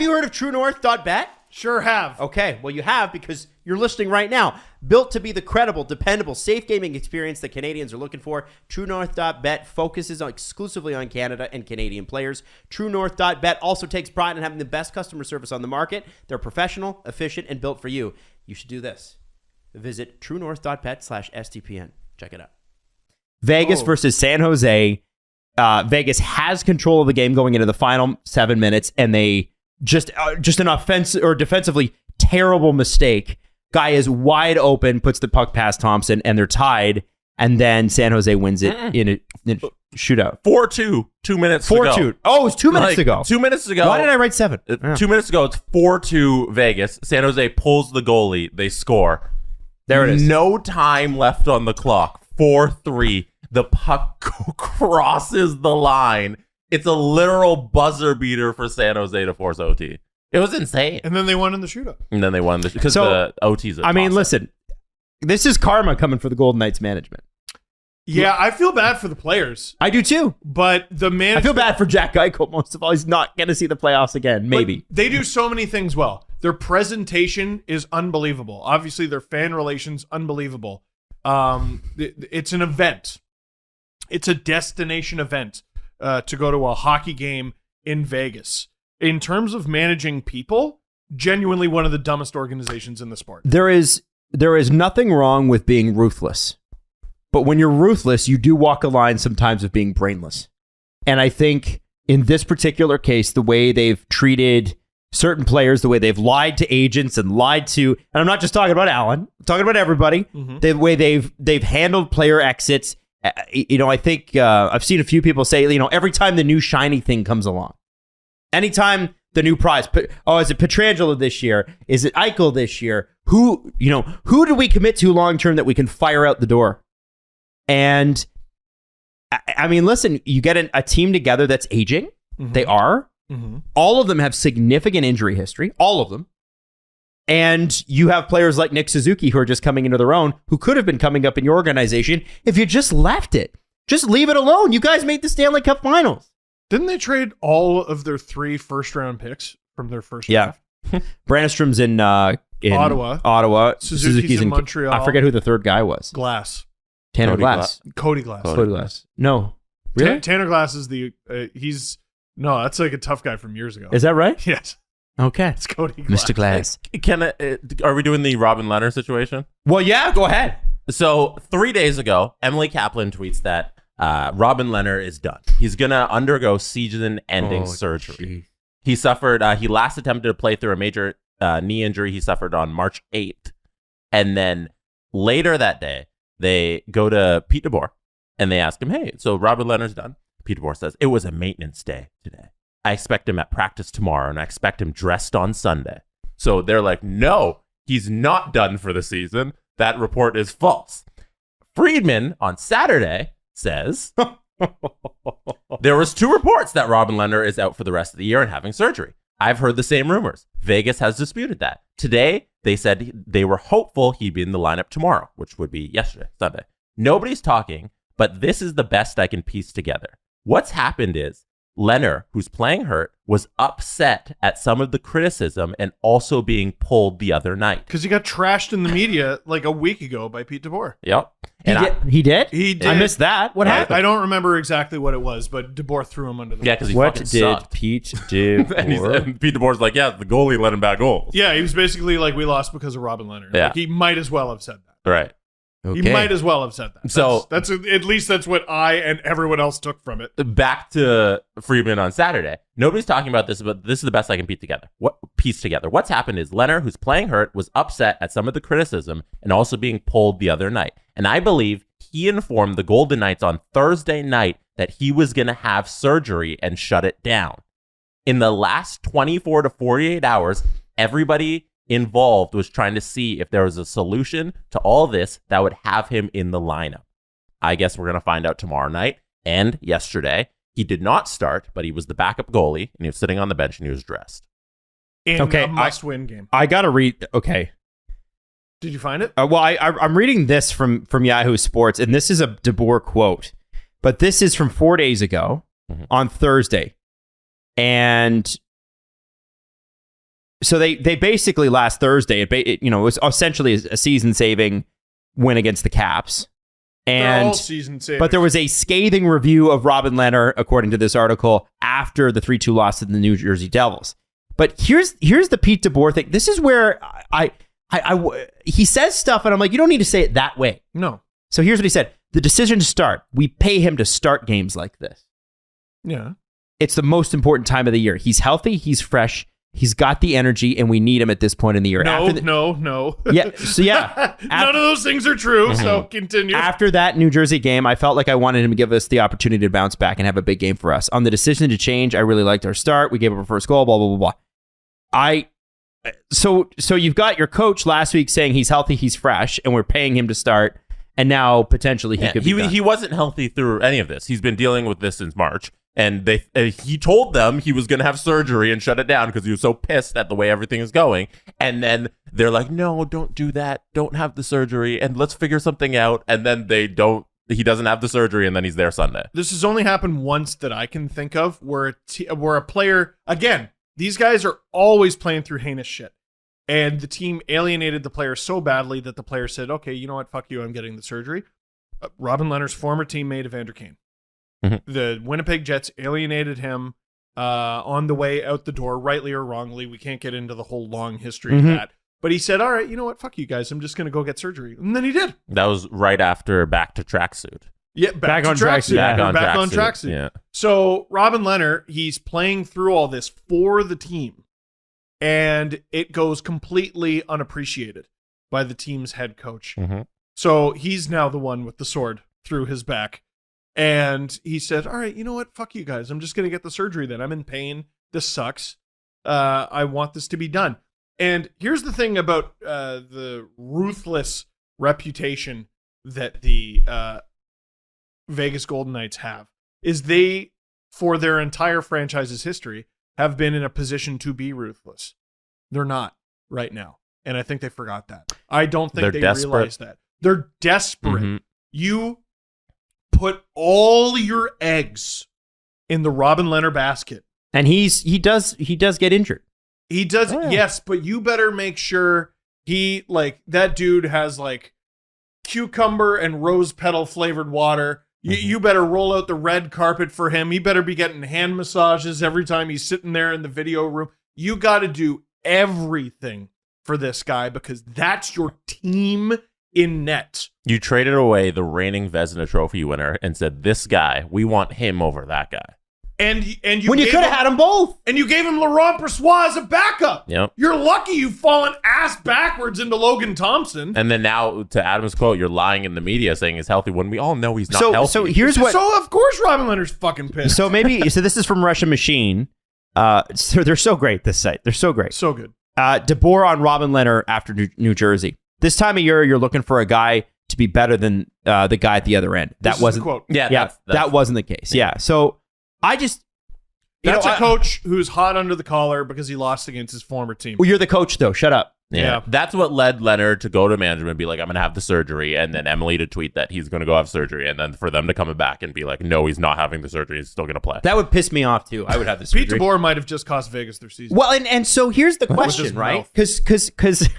you heard of Truenorth.bet? Sure have. Okay, well, you have because you're listening right now. Built to be the credible, dependable, safe gaming experience that Canadians are looking for, Truenorth.bet focuses exclusively on Canada and Canadian players. Truenorth.bet also takes pride in having the best customer service on the market. They're professional, efficient, and built for you. You should do this. Visit Truenorth.bet/STPN. Check it out. Vegas versus San Jose. Vegas has control of the game going into the final 7 minutes, and they just an offensive or defensively terrible mistake. Guy is wide open, puts the puck past Thompson, and they're tied. And then San Jose wins it in a shootout. 4-2, 2 minutes to go. 4-2. Oh, it was 2 minutes ago. 2 minutes ago. Why did I write 7? 2 minutes ago, it's 4-2 Vegas. San Jose pulls the goalie. They score. There it is. No time left on the clock. 4-3. The puck crosses the line. It's a literal buzzer beater for San Jose to force OT. It was insane. And then they won in the shootout. And then they won because the OT's I mean, listen, this is karma coming for the Golden Knights management. Yeah, I feel bad for the players. I do too. But the management... I feel bad for Jack Eichel most of all. He's not going to see the playoffs again, maybe. But they do so many things well. Their presentation is unbelievable. Obviously, their fan relations, unbelievable. It's an event. It's a destination event to go to a hockey game in Vegas. In terms of managing people, genuinely one of the dumbest organizations in the sport. There is nothing wrong with being ruthless. But when you're ruthless, you do walk a line sometimes of being brainless. And I think in this particular case, the way they've treated certain players, the way they've lied to agents and lied to, and I'm not just talking about Allen, I'm talking about everybody, the way they've handled player exits. I think I've seen a few people say, every time the new shiny thing comes along, anytime the new prize, is it Pietrangelo this year? Is it Eichel this year? Who do we commit to long term that we can fire out the door? And I mean, listen, you get a team together that's aging. They are. All of them have significant injury history. All of them. And you have players like Nick Suzuki who are just coming into their own, who could have been coming up in your organization if you just left it. Just leave it alone. You guys made the Stanley Cup Finals. Didn't they trade all of their 3 first-round picks from their first draft? Brannstrom's in Ottawa. Suzuki's in Montreal. I forget who the third guy was. Glass. Tanner Glass. Cody Glass. Cody Glass. No. Really? Tanner Glass is that's like a tough guy from years ago. Is that right? Yes. Okay. It's Cody Glass. Mr. Glass. Are we doing the Robin Lehner situation? Well, yeah, go ahead. So 3 days ago, Emily Kaplan tweets that Robin Lehner is done. He's going to undergo season-ending surgery. He last attempted to play through a major knee injury he suffered on March 8th. And then later that day, they go to Pete DeBoer and they ask him, hey, so Robin Lehner's done. Pete DeBoer says, it was a maintenance day today. I expect him at practice tomorrow and I expect him dressed on Sunday. So they're like, no, he's not done for the season. That report is false. Friedman on Saturday says there was 2 reports that Robin Lehner is out for the rest of the year and having surgery. I've heard the same rumors. Vegas has disputed that. Today, they said they were hopeful he'd be in the lineup tomorrow, which would be yesterday, Sunday. Nobody's talking, but this is the best I can piece together. What's happened is Lehner, who's playing hurt, was upset at some of the criticism and also being pulled the other night. Because he got trashed in the media like a week ago by Pete DeBoer. Yep. He did? He did. I missed that. What happened? I don't remember exactly what it was, but DeBoer threw him under the bus. Yeah, because he what fucking did sucked. Pete do? and Pete DeBoer's like, yeah, the goalie let him back goals. Yeah, he was basically like, we lost because of Robin Lehner. Yeah. Like, he might as well have said that. Right. Okay. He might as well have said that. So that's at least that's what I and everyone else took from it. Back to Friedman on Saturday. Nobody's talking about this, but this is the best I can piece together. What's happened is Lehner, who's playing hurt, was upset at some of the criticism and also being pulled the other night. And I believe he informed the Golden Knights on Thursday night that he was going to have surgery and shut it down. In the last 24 to 48 hours, everybody involved was trying to see if there was a solution to all this that would have him in the lineup. I guess we're going to find out tomorrow night. And yesterday, he did not start, but he was the backup goalie, and he was sitting on the bench, and he was dressed. In a must-win game. I got to read... Okay. Did you find it? Well, I'm reading this from Yahoo Sports, and this is a DeBoer quote. But this is from 4 days ago on Thursday. And So they basically last Thursday, it was essentially a season-saving win against the Caps. They're all And season savers. but there was a scathing review of Robin Lehner, according to this article, after the 3-2 loss to the New Jersey Devils. But here's the Pete DeBoer thing. This is where he says stuff, and I'm like, you don't need to say it that way. No. So here's what he said. The decision to start. We pay him to start games like this. Yeah. It's the most important time of the year. He's healthy. He's fresh. He's got the energy, and we need him at this point in the year. No. Yeah. So yeah. None of those things are true. So continue. After that New Jersey game, I felt like I wanted him to give us the opportunity to bounce back and have a big game for us. On the decision to change, I really liked our start. We gave up our first goal, blah, blah, blah, blah. So you've got your coach last week saying he's healthy, he's fresh, and we're paying him to start, and now potentially he could be done. He wasn't healthy through any of this. He's been dealing with this since March. And he told them he was going to have surgery and shut it down because he was so pissed at the way everything is going. And then they're like, no, don't do that. Don't have the surgery. And let's figure something out. And then he doesn't have the surgery. And then he's there Sunday. This has only happened once that I can think of where a player, again, these guys are always playing through heinous shit. And the team alienated the player so badly that the player said, okay, you know what? Fuck you. I'm getting the surgery. Robin Lehner's former teammate, Evander Kane. The Winnipeg Jets alienated him on the way out the door, rightly or wrongly. We can't get into the whole long history of that. But he said, all right, you know what? Fuck you guys. I'm just going to go get surgery. And then he did. That was right after back to tracksuit. Yeah, back on tracksuit. Back on tracksuit. Yeah. So Robin Lehner, he's playing through all this for the team. And it goes completely unappreciated by the team's head coach. So he's now the one with the sword through his back. And he said, all right, you know what? Fuck you guys. I'm just going to get the surgery then. I'm in pain. This sucks. I want this to be done. And here's the thing about the ruthless reputation that the Vegas Golden Knights have, is they, for their entire franchise's history, have been in a position to be ruthless. They're not right now. And I think they forgot that. I don't think they realize that. They're desperate. You put all your eggs in the Robin Lehner basket. And he does get injured. He does, yes, but you better make sure that dude has cucumber and rose petal flavored water. You better roll out the red carpet for him. He better be getting hand massages every time he's sitting there in the video room. You got to do everything for this guy because that's your team in net. You traded away the reigning Vezina Trophy winner and said, this guy, we want him over that guy. And you when you could have had them both. And you gave him Laurent Brossoit as a backup. Yep. You're lucky you've fallen ass backwards into Logan Thompson. And then now, to Adam's quote, you're lying in the media saying he's healthy when we all know he's not healthy. So here's what. So of course Robin Lehner's fucking pissed. So this is from Russian Machine. So they're so great, this site. They're so great. So good. DeBoer on Robin Lehner after New Jersey. This time of year, you're looking for a guy to be better than the guy at the other end. That wasn't the quote. That wasn't the case. Yeah. So I just that's a coach who's hot under the collar because he lost against his former team. Well, you're the coach though. Shut up. Yeah. That's what led Lehner to go to management and be like, I'm going to have the surgery. And then Emily to tweet that he's going to go have surgery. And then for them to come back and be like, no, he's not having the surgery. He's still going to play. That would piss me off too. I would have the surgery. Pete DeBoer might have just cost Vegas their season. Well, and so here's the question, right? Because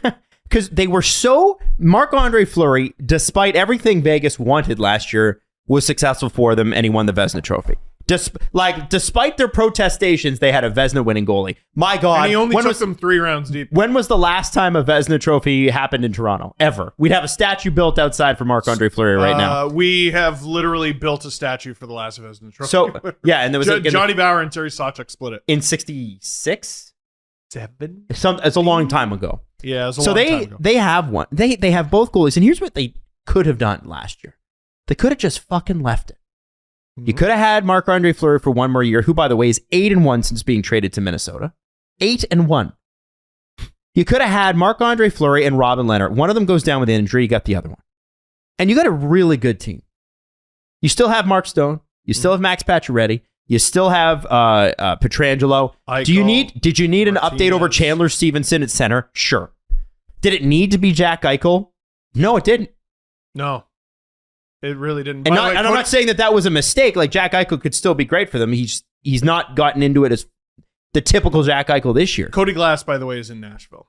they were so Marc-Andre Fleury, despite everything Vegas wanted last year, was successful for them, and he won the Vezina Trophy. Despite their protestations, they had a Vezina winning goalie. My God. And he only took them 3 rounds deep. When was the last time a Vezina Trophy happened in Toronto? Ever. We'd have a statue built outside for Marc-Andre Fleury right now. We have literally built a statue for the last Vezina Trophy. So, yeah, and there was Johnny Bauer and Terry Sawchuk split it. In 66? 7? It's a long time ago. Yeah, it was a long time ago. They have one. They have both goalies. And here's what they could have done last year. They could have just fucking left it. You could have had Marc-Andre Fleury for one more year, who, by the way, is 8-1 since being traded to Minnesota. 8-1. You could have had Marc-Andre Fleury and Robin Lehner. One of them goes down with an injury. You got the other one. And you got a really good team. You still have Mark Stone. You still have Max Pacioretty. You still have Pietrangelo. Did you need an update over Chandler Stevenson at center? Sure. Did it need to be Jack Eichel? No, it didn't. No. It really didn't. And I'm not saying that was a mistake. Like, Jack Eichel could still be great for them. He's not gotten into it as the typical Jack Eichel this year. Cody Glass, by the way, is in Nashville.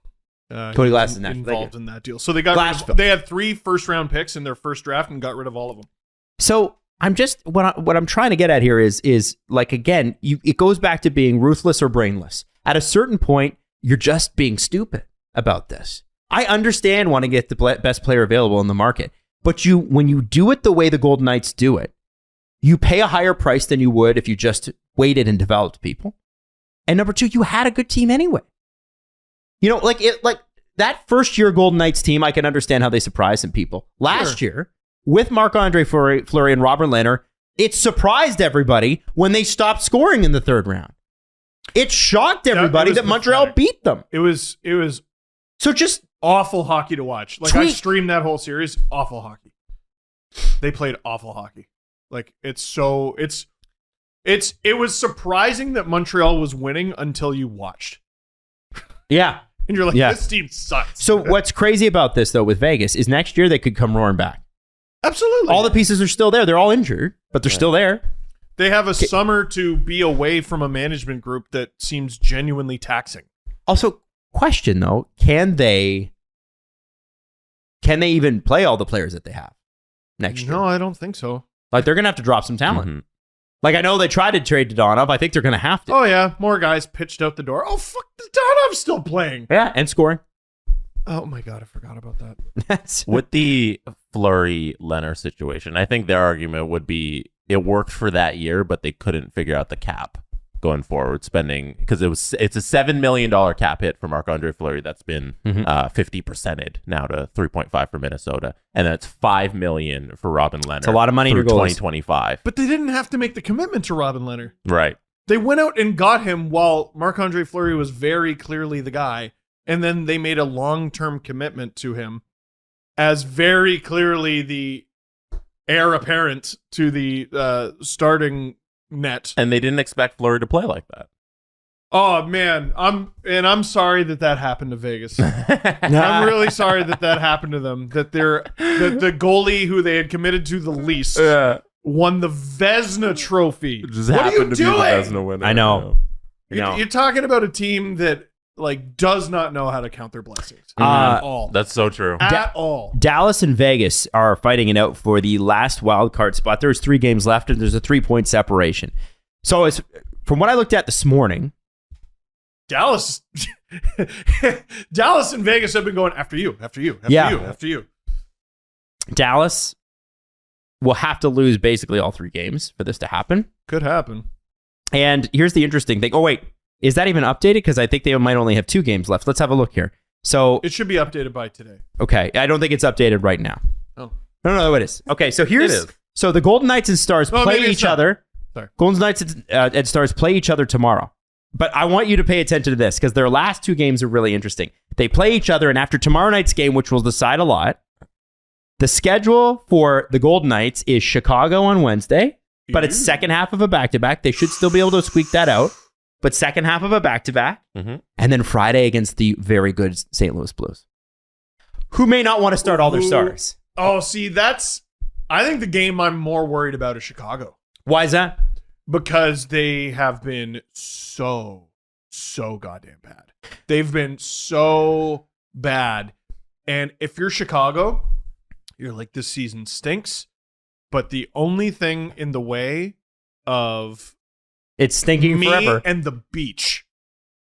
Cody Glass is in Nashville. Involved in that deal. So they they had 3 first-round picks in their first draft and got rid of all of them. So I'm just what I'm trying to get at here is like, again, it goes back to being ruthless or brainless. At a certain point, you're just being stupid about this. I understand wanting to get the best player available in the market, but when you do it the way the Golden Knights do it, you pay a higher price than you would if you just waited and developed people. And number 2, you had a good team anyway. You know, like that first year Golden Knights team, I can understand how they surprised some people. Last year, with Marc-Andre Fleury and Robin Lehner, it surprised everybody when they stopped scoring in the third round. It shocked everybody that Montreal beat them. It was so just awful hockey to watch. Like, I streamed that whole series. Awful hockey. They played awful hockey. Like, it was surprising that Montreal was winning until you watched. Yeah. And you're like, this team sucks. So what's crazy about this, though, with Vegas is next year they could come roaring back. Absolutely. All the pieces are still there. They're all injured, but they're still there. They have a summer to be away from a management group that seems genuinely taxing. Also, question, though, can they even play all the players that they have next year? No, I don't think so. Like, they're going to have to drop some talent. Mm-hmm. Like, I know they tried to trade Dodonov. I think they're going to have to. Oh, yeah. More guys pitched out the door. Oh, fuck, Dodonov's still playing. Yeah, and scoring. Oh, my God, I forgot about that. With the Fleury Lehner situation, I think their argument would be it worked for that year, but they couldn't figure out the cap going forward, spending, because it's a $7 million cap hit for Marc-Andre Fleury that's been 50%ed now to 3.5 for Minnesota, and that's $5 million for Robin Lehner. It's a lot of money through in your goals. 2025. But they didn't have to make the commitment to Robin Lehner. Right. They went out and got him while Marc-Andre Fleury was very clearly the guy, and then they made a long-term commitment to him as very clearly the heir apparent to the starting net. And they didn't expect Fleury to play like that. Oh, man. I'm sorry that happened to Vegas. I'm really sorry that happened to them. That the goalie who they had committed to the least won the Vezina trophy. Just what are you happened to doing? be the Vezina winner. I know. You're talking about a team that does not know how to count their blessings at all. That's so true. At all. Dallas and Vegas are fighting it out for the last wild card spot. There's 3 games left, and there's a 3-point separation. So it's from what I looked at this morning, Dallas and Vegas have been going after you. Dallas will have to lose basically all 3 games for this to happen. Could happen. And here's the interesting thing. Oh, wait. Is that even updated? Because I think they might only have 2 games left. Let's have a look here. So it should be updated by today. Okay. I don't think it's updated right now. Oh. No, it is. Okay, so here's... So the Golden Knights and Stars play each other. Sorry. Golden Knights and Stars play each other tomorrow. But I want you to pay attention to this because their last 2 games are really interesting. They play each other, and after tomorrow night's game, which will decide a lot, the schedule for the Golden Knights is Chicago on Wednesday, but it's second half of a back-to-back. They should still be able to squeak that out. But second half of a back-to-back, and then Friday against the very good St. Louis Blues, who may not want to start all their stars. Oh, see, I think the game I'm more worried about is Chicago. Why is that? Because they have been so goddamn bad. They've been so bad. And if you're Chicago, you're like, this season stinks. But the only thing in the way of it's stinking me forever and the beach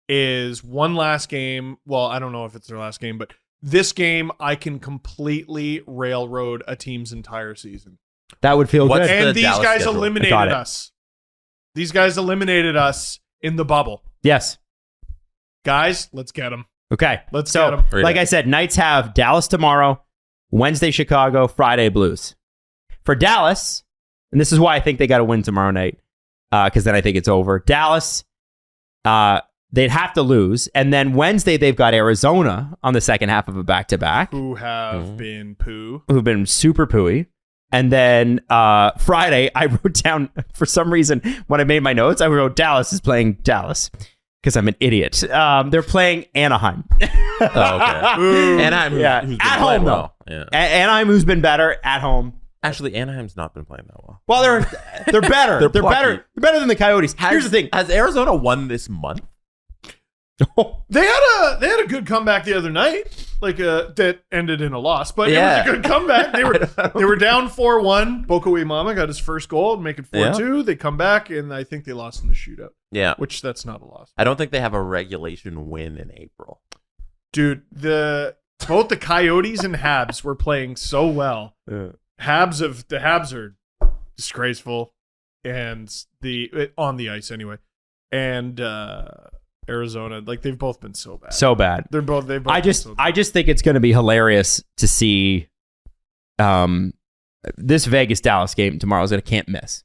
is one last game. Well, I don't know if it's their last game, but this game I can completely railroad a team's entire season. That would feel good. And these guys eliminated us. These guys eliminated us in the bubble. Yes. Guys, let's get them. Okay. Let's get them. Like I said, Knights have Dallas tomorrow, Wednesday Chicago, Friday Blues. For Dallas, and this is why I think they got to win tomorrow night, because then I think it's over. Dallas, they'd have to lose. And then Wednesday, they've got Arizona on the second half of a back-to-back. Who have been poo. Who've been super pooey. And then Friday, I wrote down, for some reason, when I made my notes, I wrote Dallas is playing Dallas. Because I'm an idiot. They're playing Anaheim. Oh, okay. Anaheim, who's been at home, well. though. Yeah. Anaheim, who's been better at home. Actually, Anaheim's not been playing that well. Well, they're better. they're better. They're better than the Coyotes. Here's the thing: has Arizona won this month? They had a good comeback the other night, that ended in a loss, but it was a good comeback. They were down 4-1. Boko Imama got his first goal, make it 4-2. They come back, and I think they lost in the shootout. Yeah, which that's not a loss. I don't think they have a regulation win in April. Dude, both the Coyotes and Habs were playing so well. Yeah. Habs are disgraceful, and on the ice anyway, and Arizona, they've both been so bad. So bad. They've both I just think it's going to be hilarious to see this Vegas Dallas game tomorrow is can't miss.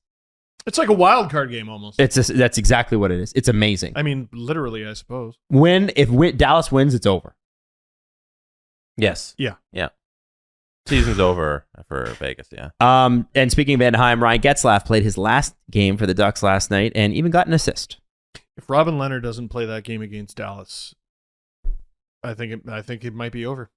It's like a wild card game almost. That's exactly what it is. It's amazing. I mean, literally, I suppose. If Dallas wins, it's over. Yes. Yeah. Yeah. Season's over for Vegas, yeah. And speaking of Anaheim, Ryan Getzlaf played his last game for the Ducks last night and even got an assist. If Robin Lehner doesn't play that game against Dallas, I think it might be over.